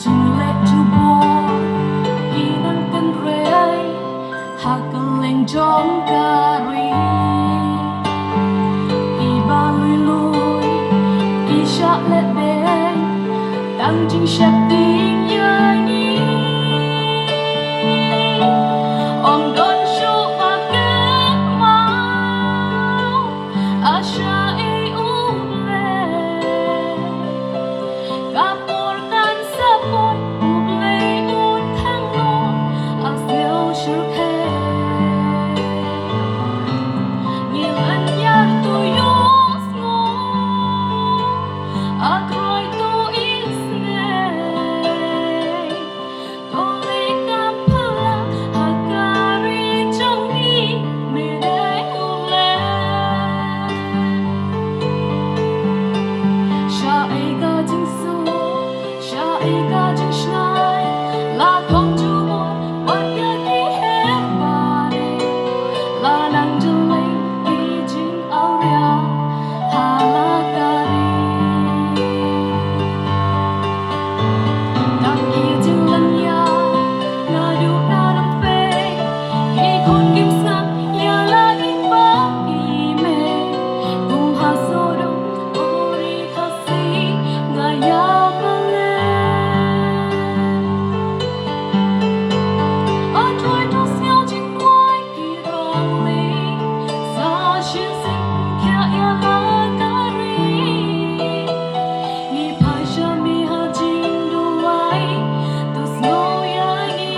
chừng lệ chu bò y nắng cơn rơi hạ cơn lên trong cà ri y ba lui lui y sát lệ bên tăng chinh sát tiếng nhớ nhí om đón số ba kết máu asha y u lệ kapur kan sapor u lệ u thang lo asel shurke ngilan yar tu yos ngo atroy tu isne tole kapala hakari chongi mere ule sha ai ga jing su sha ai ga jing shnai la thong chu bon wat ya ki he ba de la lang jung lai ki jing au ria ha la ka ri tang y jing lan ya na du na dam pe ki khon kim sang ya la ki pa ki me kum ha so dum ori khasi nga ya ba le a troi to xiao jing quai ki rong li sa xin sinh kya ya la ka ri ni phai sha mi ha jing du ai tu snow ya gi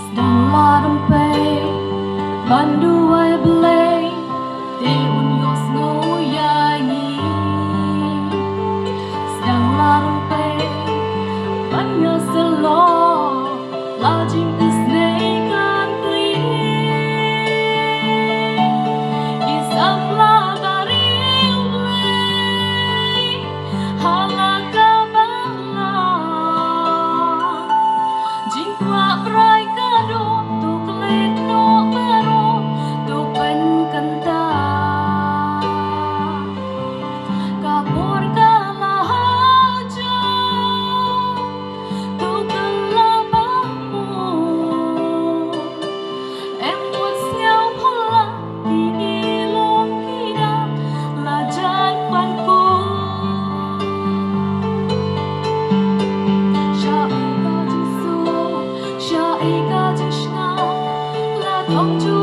Sedang ladang pe bandu ai belai te un yo snow ya ngi Sedang ladang pe ban yo selo la jing is nei kan pli isam la bari ulai hala ka bala jing kwa prai ka do tu klet no baro tu pen kan ta kapur ka la ha cha tu kan la ba mu em muốn xéo phala ki ki lo ki da la jai pan ku sha ai ga jing su sha ai ga jing shna la thong chu